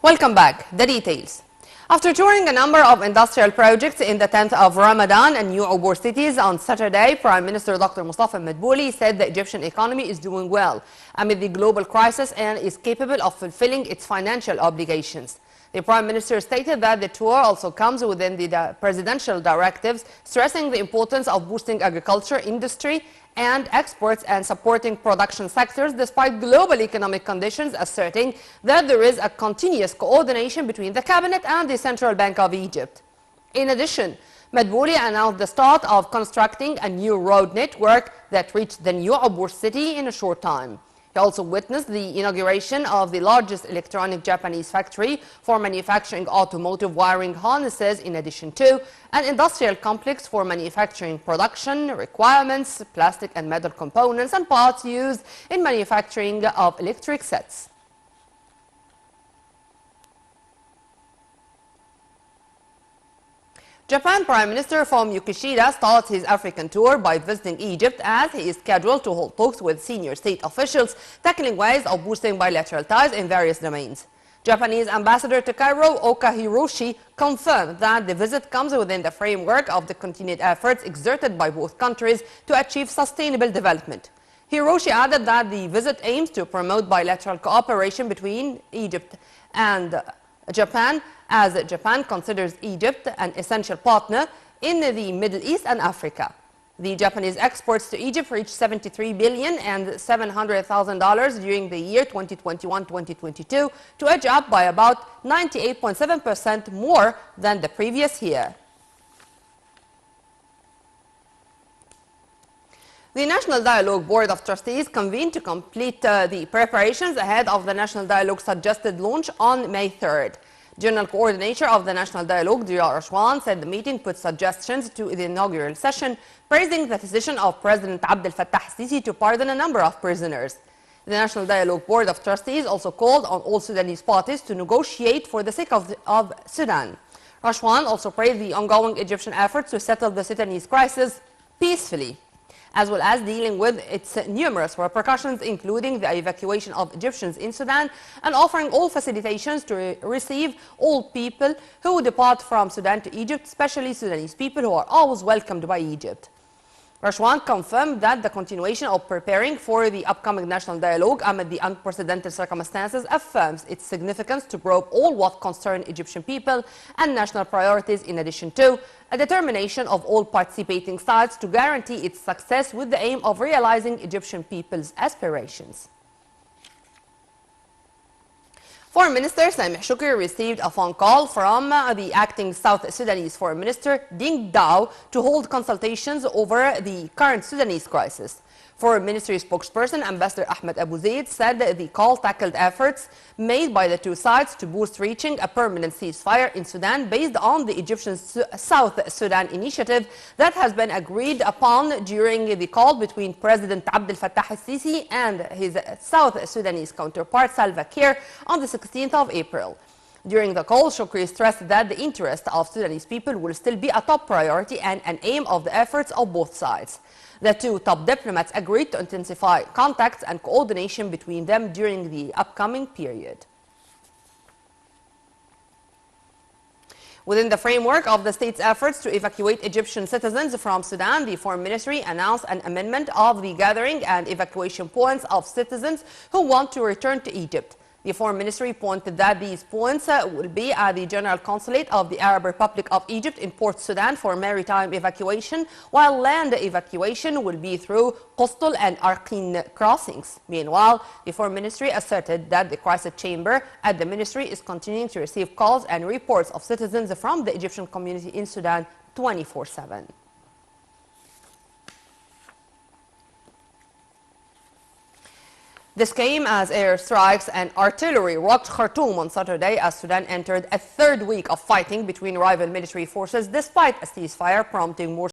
Welcome back. The details. After touring a number of industrial projects in the 10th of Ramadan and New Ubur cities on Saturday, Prime Minister Dr. Mustafa Madbouli said the Egyptian economy is doing well amid the global crisis and is capable of fulfilling its financial obligations. The Prime Minister stated that the tour also comes within the presidential directives, stressing the importance of boosting agriculture, industry, and exports and supporting production sectors despite global economic conditions, asserting that there is a continuous coordination between the cabinet and the Central Bank of Egypt. In addition, Madbouli announced the start of constructing a new road network that reached the New Ubur city in a short time. He also witnessed the inauguration of the largest electronic Japanese factory for manufacturing automotive wiring harnesses, in addition to an industrial complex for manufacturing production requirements, plastic and metal components and parts used in manufacturing of electric sets. Japan Prime Minister Fumio Kishida starts his African tour by visiting Egypt as he is scheduled to hold talks with senior state officials tackling ways of boosting bilateral ties in various domains. Japanese Ambassador to Cairo, Oka Hiroshi, confirmed that the visit comes within the framework of the continued efforts exerted by both countries to achieve sustainable development. Hiroshi added that the visit aims to promote bilateral cooperation between Egypt and Japan, as Japan considers Egypt an essential partner in the Middle East and Africa. The Japanese exports to Egypt reached $73 billion and $700,000 during the year 2021-2022, to edge up by about 98.7% more than the previous year. The National Dialogue Board of Trustees convened to complete the preparations ahead of the National Dialogue suggested launch on May 3rd. General Coordinator of the National Dialogue, Diyar Ashwan, said the meeting put suggestions to the inaugural session, praising the decision of President Abdel Fattah Sisi to pardon a number of prisoners. The National Dialogue Board of Trustees also called on all Sudanese parties to negotiate for the sake of Sudan. Ashwan also praised the ongoing Egyptian efforts to settle the Sudanese crisis peacefully, as well as dealing with its numerous repercussions, including the evacuation of Egyptians in Sudan and offering all facilitations to receive all people who depart from Sudan to Egypt, especially Sudanese people who are always welcomed by Egypt. Rashwan confirmed that the continuation of preparing for the upcoming national dialogue amid the unprecedented circumstances affirms its significance to probe all what concern Egyptian people and national priorities, in addition to a determination of all participating sides to guarantee its success with the aim of realizing Egyptian people's aspirations. Foreign Minister Sameh Shukri received a phone call from the acting South Sudanese Foreign Minister Deng Dao to hold consultations over the current Sudanese crisis. Foreign Ministry spokesperson Ambassador Ahmed Abu Zaid said that the call tackled efforts made by the two sides to boost reaching a permanent ceasefire in Sudan based on the Egyptian South Sudan initiative that has been agreed upon during the call between President Abdel Fattah al-Sisi and his South Sudanese counterpart Salva Kiir on the 16th of April. During the call, Shukri stressed that the interest of Sudanese people will still be a top priority and an aim of the efforts of both sides. The two top diplomats agreed to intensify contacts and coordination between them during the upcoming period. Within the framework of the state's efforts to evacuate Egyptian citizens from Sudan, the Foreign Ministry announced an amendment of the gathering and evacuation points of citizens who want to return to Egypt. The Foreign Ministry pointed that these points will be at the General Consulate of the Arab Republic of Egypt in Port Sudan for maritime evacuation, while land evacuation will be through coastal and Arqin crossings. Meanwhile, the Foreign Ministry asserted that the crisis chamber at the ministry is continuing to receive calls and reports of citizens from the Egyptian community in Sudan 24/7. This came as airstrikes and artillery rocked Khartoum on Saturday as Sudan entered a third week of fighting between rival military forces despite a ceasefire, prompting more